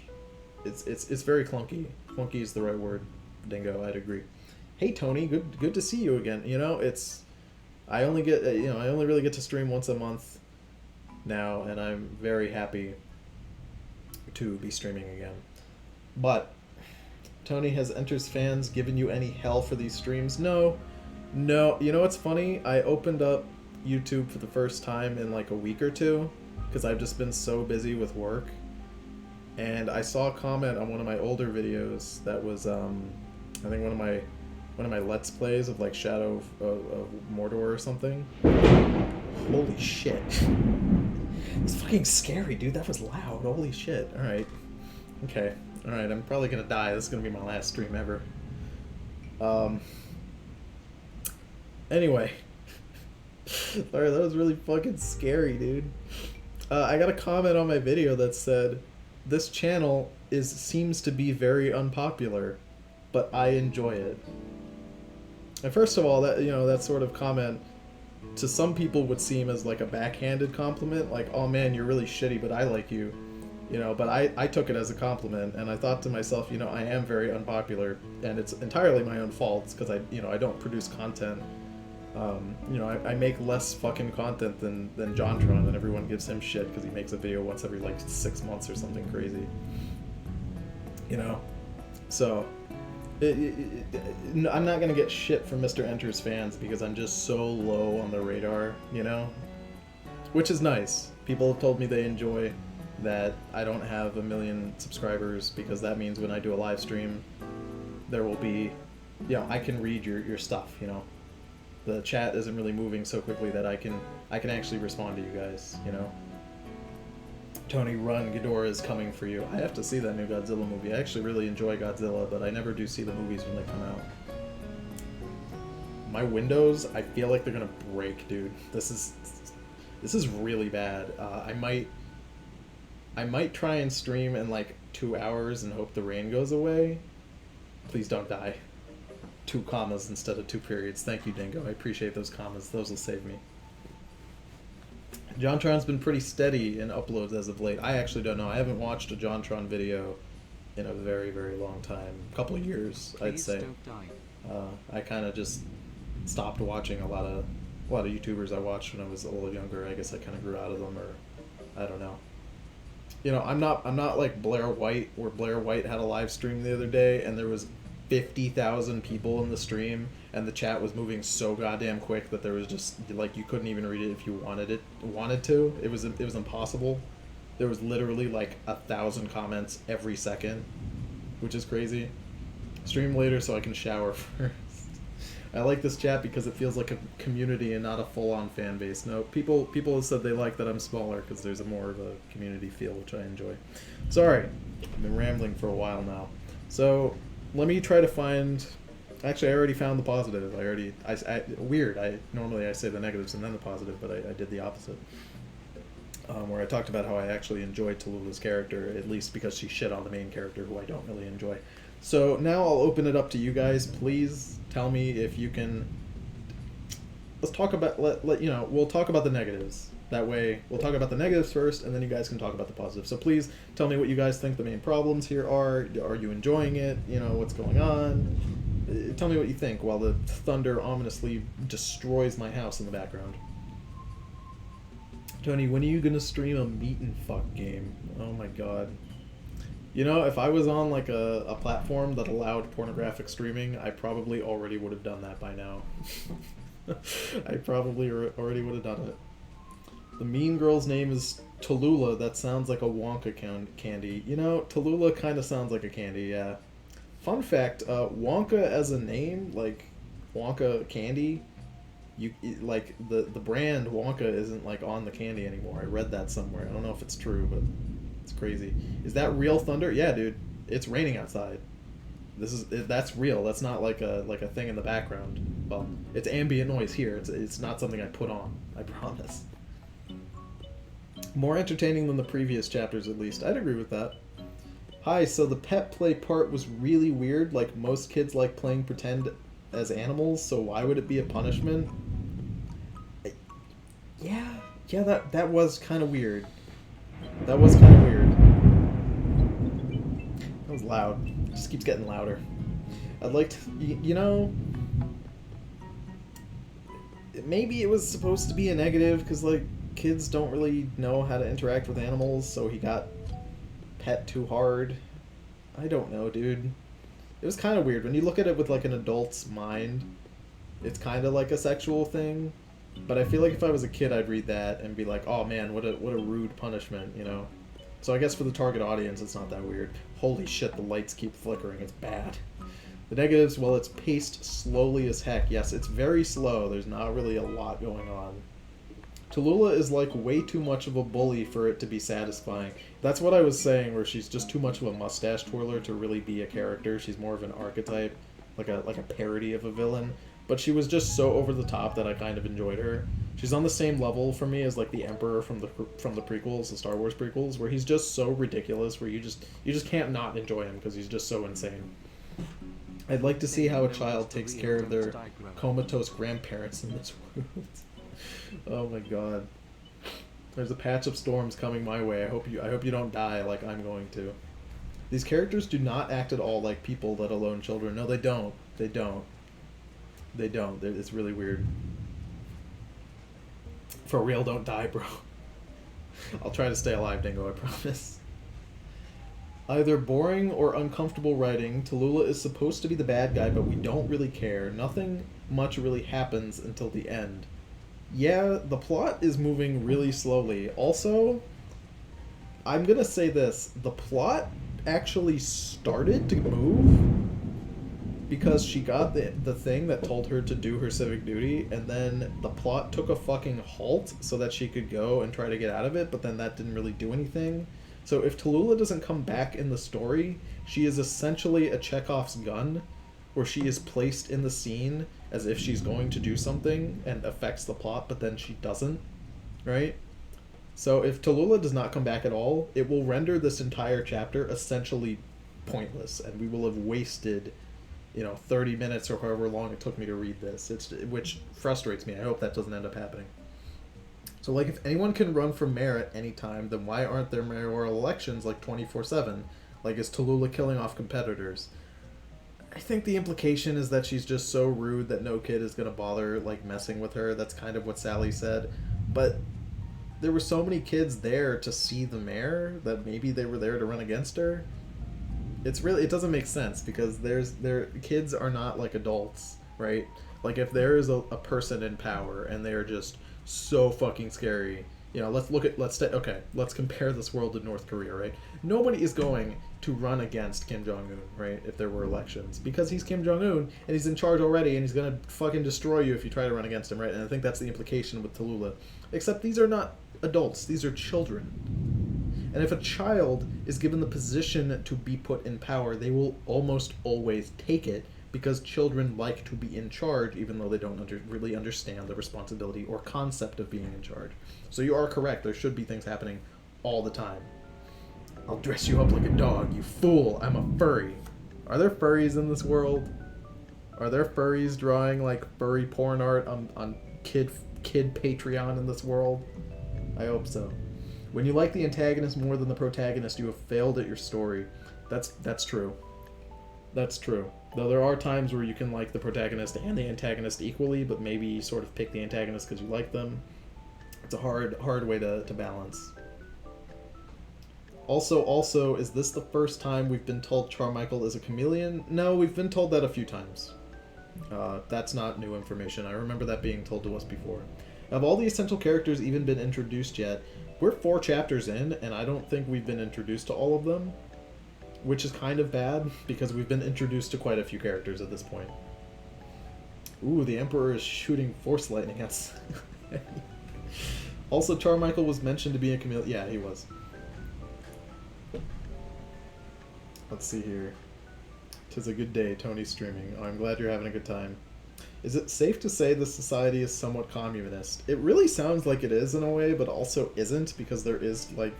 S1: it's very clunky. Clunky is the right word, Dingo, I'd agree. Hey Tony, good to see you again. You know, I only really get to stream once a month now, and I'm very happy to be streaming again. But Tony, has Enter's fans given you any hell for these streams? No. You know what's funny? I opened up YouTube for the first time in like a week or two because I've just been so busy with work, and I saw a comment on one of my older videos that was I think one of my Let's Plays of like Shadow of Mordor or something. Holy shit. It's fucking scary, dude. That was loud. Holy shit. Alright. Okay. Alright, I'm probably gonna die. This is gonna be my last stream ever. Anyway. Sorry, that was really fucking scary, dude. I got a comment on my video that said, this channel seems to be very unpopular, but I enjoy it. And first of all, that sort of comment to some people would seem as like a backhanded compliment, like, oh man, you're really shitty, but I like you. You know, but I took it as a compliment, and I thought to myself, you know, I am very unpopular, and it's entirely my own fault because I don't produce content. You know, I make less fucking content than JonTron, and everyone gives him shit because he makes a video once every like 6 months or something crazy. You know, so I'm not gonna get shit from Mr. Enter's fans because I'm just so low on the radar, you know, which is nice. People have told me they enjoy that I don't have 1 million subscribers, because that means when I do a live stream, there will be, you know, I can read your stuff, you know. The chat isn't really moving so quickly that I can actually respond to you guys, you know. Tony, run, Ghidorah is coming for you. I have to see that new Godzilla movie. I actually really enjoy Godzilla, but I never do see the movies when they come out. My windows, I feel like they're gonna break, dude. This is really bad. I might try and stream in like 2 hours and hope the rain goes away. Please don't die. 2 commas instead of 2 periods. Thank you, Dingo. I appreciate those commas. Those will save me. JonTron's been pretty steady in uploads as of late. I actually don't know. I haven't watched a JonTron video in a very, very long time. A couple of years, I'd
S2: Please
S1: say.
S2: don't die.
S1: I kind of just stopped watching a lot of YouTubers I watched when I was a little younger. I guess I kind of grew out of them, or I don't know. You know, I'm not like Blair White, where Blair White had a live stream the other day and there was 50,000 people in the stream and the chat was moving so goddamn quick that there was just like you couldn't even read it if you wanted to. It was impossible. There was literally like 1,000 comments every second, which is crazy. Stream later so I can shower first. I like this chat because it feels like a community and not a full-on fan base. No, people have said they like that I'm smaller because there's a more of a community feel, which I enjoy. Sorry, I've been rambling for a while now. So let me try to find. Actually, I already found the positive. Weird. Normally I say the negatives and then the positive, but I did the opposite. Where I talked about how I actually enjoyed Tallulah's character, at least because she shit on the main character, who I don't really enjoy. So now I'll open it up to you guys. Please tell me if you can. Let's talk about we'll talk about the negatives. That way, we'll talk about the negatives first, and then you guys can talk about the positives. So please tell me what you guys think the main problems here are. Are you enjoying it? You know, what's going on? Tell me what you think while the thunder ominously destroys my house in the background. Tony, when are you gonna stream a meet and fuck game? Oh my god. You know, if I was on like a platform that allowed pornographic streaming, I probably already would have done that by now. I probably already would have done it. The mean girl's name is Tallulah. That sounds like a Wonka candy. You know, Tallulah kind of sounds like a candy, yeah. Fun fact, Wonka as a name, like Wonka candy, like the brand Wonka isn't like on the candy anymore. I read that somewhere. I don't know if it's true, but it's crazy. Is that real thunder? Yeah, dude. It's raining outside. That's real. That's not like a thing in the background. Well, it's ambient noise here. It's not something I put on. I promise. More entertaining than the previous chapters, at least. I'd agree with that. Hi, so the pet play part was really weird. Like, most kids like playing pretend as animals, so why would it be a punishment? Yeah, that was kind of weird. That was kind of weird. That was loud. It just keeps getting louder. I'd like to, you know, maybe it was supposed to be a negative because, like, kids don't really know how to interact with animals, so he got pet too hard. I don't know, dude. It was kind of weird. When you look at it with, like, an adult's mind, it's kind of like a sexual thing. But I feel like if I was a kid, I'd read that and be like, oh man, what a rude punishment, you know? So I guess for the target audience, it's not that weird. Holy shit, the lights keep flickering. It's bad. The negatives, well, it's paced slowly as heck. Yes, it's very slow. There's not really a lot going on. Tallulah is like way too much of a bully for it to be satisfying. That's what I was saying, where she's just too much of a mustache twirler to really be a character. She's more of an archetype, like a parody of a villain. But she was just so over the top that I kind of enjoyed her. She's on the same level for me as like the Emperor from the prequels, the Star Wars prequels, where he's just so ridiculous, where you just can't not enjoy him because he's just so insane. I'd like to see how a child takes care of their comatose grandparents in this world. Oh my god. There's a patch of storms coming my way. I hope you don't die like I'm going to. These characters do not act at all like people, let alone children. No, they don't. They don't. They don't. It's really weird. For real, don't die, bro. I'll try to stay alive, Dingo, I promise. Either boring or uncomfortable writing, Tallulah is supposed to be the bad guy, but we don't really care. Nothing much really happens until the end. Yeah, the plot is moving really slowly. Also, I'm gonna say this. The plot actually started to move because she got the thing that told her to do her civic duty, and then the plot took a fucking halt so that she could go and try to get out of it, but then that didn't really do anything. So if Tallulah doesn't come back in the story, she is essentially a Chekhov's gun, where she is placed in the scene as if she's going to do something and affects the plot, but then she doesn't, right? So if Tallulah does not come back at all, it will render this entire chapter essentially pointless, and we will have wasted 30 minutes or however long it took me to read this, which frustrates me. I hope that doesn't end up happening. So, like, if anyone can run for mayor at any time, then why aren't there mayoral elections like 24/7? Like, is Tallulah killing off competitors? I think the implication is that she's just so rude that no kid is gonna bother like messing with her. That's kind of what Sally said. But there were so many kids there to see the mayor that maybe they were there to run against her. It doesn't make sense because their kids are not like adults, right? Like if there is a person in power and they are just so fucking scary. You know, let's compare this world to North Korea, right? Nobody is going to run against Kim Jong-un, right, if there were elections. Because he's Kim Jong-un, and he's in charge already, and he's gonna fucking destroy you if you try to run against him, right? And I think that's the implication with Tallulah. Except these are not adults, these are children. And if a child is given the position to be put in power, they will almost always take it, because children like to be in charge, even though they don't really understand the responsibility or concept of being in charge. So you are correct, there should be things happening all the time. I'll dress you up like a dog, you fool, I'm a furry. Are there furries in this world? Are there furries drawing like furry porn art on kid Patreon in this world? I hope so. When you like the antagonist more than the protagonist, you have failed at your story. That's true. That's true. Though there are times where you can like the protagonist and the antagonist equally, but maybe sort of pick the antagonist because you like them. It's a hard way to balance. Also, is this the first time we've been told Charmichael is a chameleon? No, we've been told that a few times. That's not new information. I remember that being told to us before. Have all the essential characters even been introduced yet? We're 4 chapters in, and I don't think we've been introduced to all of them. Which is kind of bad, because we've been introduced to quite a few characters at this point. Ooh, the Emperor is shooting force lightning at us. Also, Charmichael was mentioned to be a chameleon. Yeah, he was. Let's see here. 'Tis a good day, Tony's streaming. Oh, I'm glad you're having a good time. Is it safe to say the society is somewhat communist? It really sounds like it is in a way, but also isn't, because there is, like...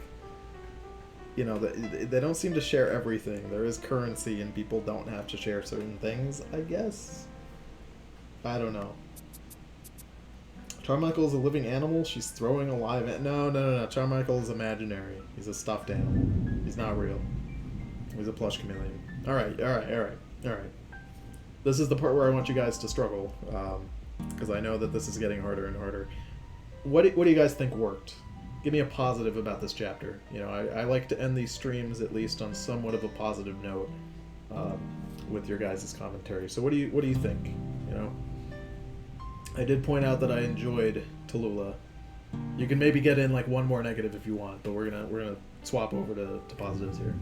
S1: You know, they don't seem to share everything. There is currency, and people don't have to share certain things, I guess? I don't know. Charmichael is a living animal? She's throwing a live... No. Charmichael is imaginary. He's a stuffed animal. He's not real. He's a plush chameleon. Alright. This is the part where I want you guys to struggle, because I know that this is getting harder and harder. What do you guys think worked? Give me a positive about this chapter. You know, I like to end these streams at least on somewhat of a positive note with your guys' commentary. So what do you think? You know, I did point out that I enjoyed Tallulah. You can maybe get in like one more negative if you want, but we're gonna swap over to positives here.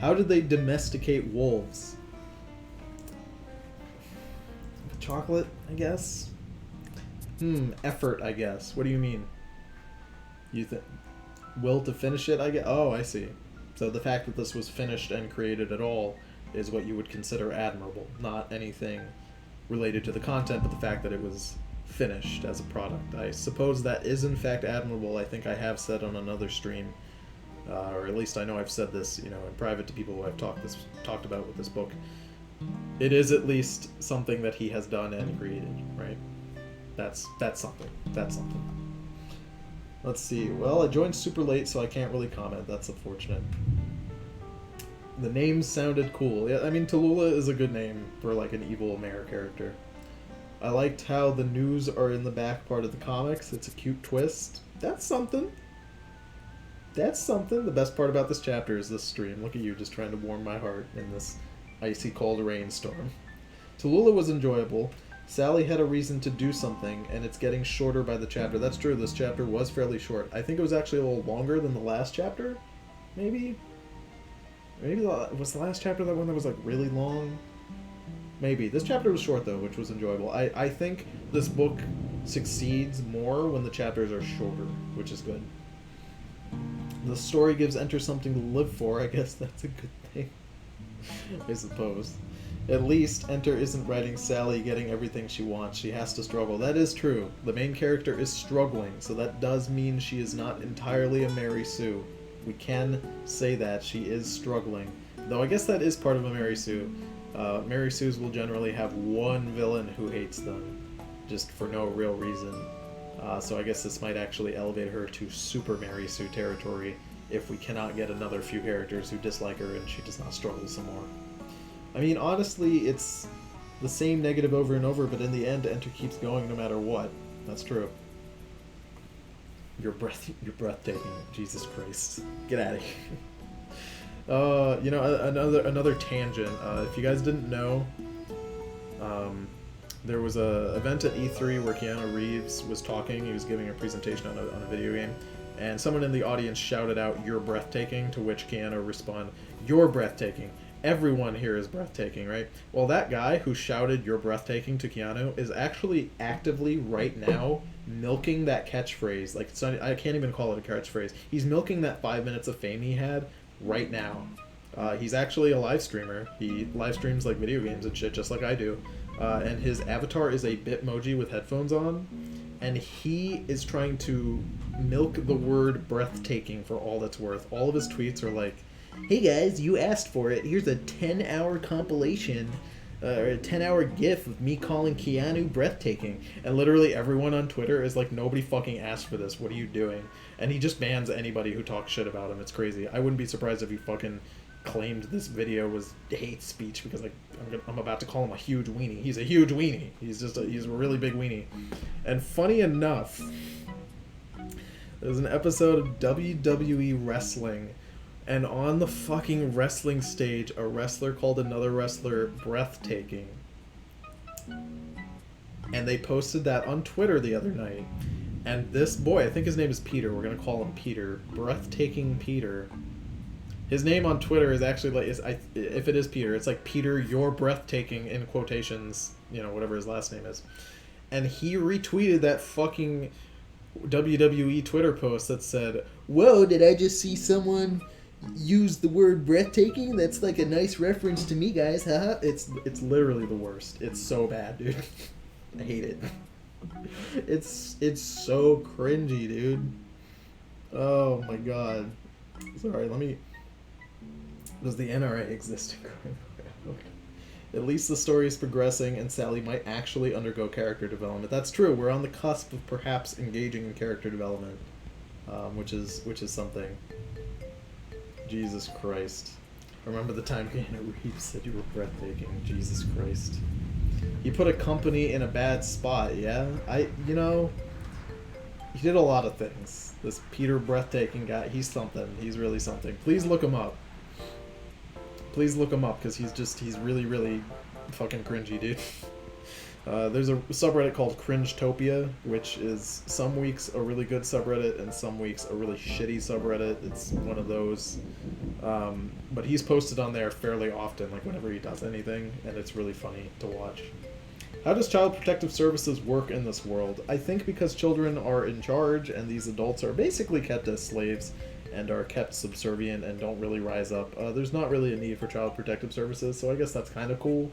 S1: How did they domesticate wolves? Chocolate, I guess. Effort, I guess. What do you mean? You think will to finish it, I guess? Oh, I see. So the fact that this was finished and created at all is what you would consider admirable, not anything related to the content, but the fact that it was finished as a product. I suppose that is in fact admirable. I think I have said on another stream, or at least I know I've said this, you know, in private to people who I've talked about with this book. It is at least something that he has done and created, right? That's something. That's something. Let's see. Well, I joined super late, so I can't really comment. That's unfortunate. The names sounded cool. Yeah, I mean, Tallulah is a good name for, like, an evil mayor character. I liked how the news are in the back part of the comics. It's a cute twist. That's something. That's something. The best part about this chapter is this stream. Look at you just trying to warm my heart in this icy cold rainstorm. Tallulah was enjoyable. Sally had a reason to do something, and it's getting shorter by the chapter. That's true, this chapter was fairly short. I think it was actually a little longer than the last chapter? Maybe? Was the last chapter that one that was, like, really long? Maybe. This chapter was short, though, which was enjoyable. I think this book succeeds more when the chapters are shorter, which is good. The story gives Enter something to live for. I guess that's a good thing. I suppose. At least, Enter isn't writing Sally getting everything she wants. She has to struggle. That is true. The main character is struggling, so that does mean she is not entirely a Mary Sue. We can say that. She is struggling. Though I guess that is part of a Mary Sue. Mary Sues will generally have one villain who hates them, just for no real reason. So I guess this might actually elevate her to Super Mary Sue territory if we cannot get another few characters who dislike her and she does not struggle some more. I mean, honestly, it's the same negative over and over, but in the end, Enter keeps going no matter what. That's true. You're breathtaking. Jesus Christ. Get out of here. You know, another tangent. If you guys didn't know, there was a event at E3 where Keanu Reeves was talking. He was giving a presentation on a video game, and someone in the audience shouted out, "You're breathtaking," to which Keanu responded, "You're breathtaking. Everyone here is breathtaking," right? Well, that guy who shouted "You're breathtaking" to Keanu is actually actively right now milking that catchphrase. Like, it's not, I can't even call it a catchphrase. He's milking that 5 minutes of fame he had right now. He's actually a live streamer. He live streams like video games and shit, just like I do. And his avatar is a Bitmoji with headphones on, and he is trying to milk the word breathtaking for all that's worth. All of his tweets are like, "Hey guys, you asked for it. Here's a 10-hour compilation, or a 10-hour gif of me calling Keanu breathtaking." And literally everyone on Twitter is like, "Nobody fucking asked for this. What are you doing?" And he just bans anybody who talks shit about him. It's crazy. I wouldn't be surprised if he fucking claimed this video was hate speech because, like, I'm about to call him a huge weenie. He's a huge weenie. He's a really big weenie. And funny enough, there's an episode of WWE Wrestling, and on the fucking wrestling stage, a wrestler called another wrestler breathtaking. And they posted that on Twitter the other night. And this boy, I think his name is Peter, we're gonna call him Peter, breathtaking Peter. His name on Twitter is actually like, if it is Peter, it's like Peter, you're breathtaking, in quotations, you know, whatever his last name is. And he retweeted that fucking WWE Twitter post that said, "Whoa, did I just see someone use the word breathtaking? That's like a nice reference to me, guys, haha." It's literally the worst. It's so bad, dude. I hate it. It's so cringy, dude. Oh my god. Sorry, let me... Does the NRA exist? Okay. At least the story is progressing, and Sally might actually undergo character development. That's true. We're on the cusp of perhaps engaging in character development, which is something. Jesus Christ! Remember the time Keanu Reeves said you were breathtaking? Jesus Christ! He put a company in a bad spot. Yeah, you know, he did a lot of things. This Peter breathtaking guy, he's something. He's really something. Please look him up. Please look him up, because he's really, really fucking cringy, dude. There's a subreddit called Cringetopia, which is some weeks a really good subreddit and some weeks a really shitty subreddit. It's one of those. But he's posted on there fairly often, like whenever he does anything, and it's really funny to watch. How does Child Protective Services work in this world? I think because children are in charge and these adults are basically kept as slaves and are kept subservient and don't really rise up, there's not really a need for Child Protective Services, so I guess that's kind of cool.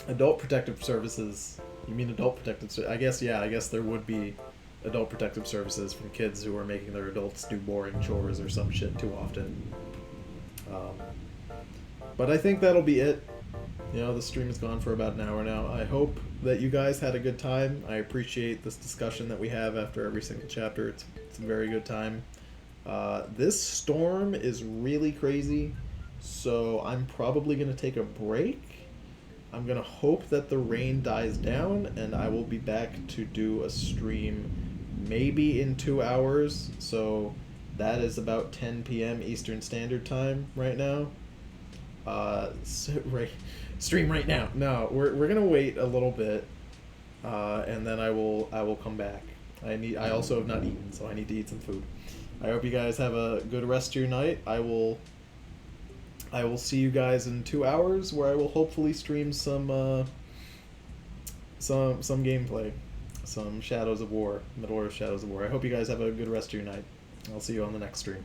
S1: Adult Protective Services, you mean Adult Protective Services? I guess there would be Adult Protective Services from kids who are making their adults do boring chores or some shit too often. But I think that'll be it. You know, the stream has gone for about an hour now. I hope that you guys had a good time. I appreciate this discussion that we have after every single chapter. It's a very good time. This storm is really crazy, so I'm probably going to take a break. I'm going to hope that the rain dies down, and I will be back to do a stream maybe in 2 hours. So that is about 10 p.m. Eastern Standard Time right now. Stream right now. No, we're gonna wait a little bit, and then I will come back. I also have not eaten, so I need to eat some food. I hope you guys have a good rest of your night. I will see you guys in 2 hours, where I will hopefully stream some gameplay, some Shadows of War, Middle Earth Shadows of War. I hope you guys have a good rest of your night. I'll see you on the next stream.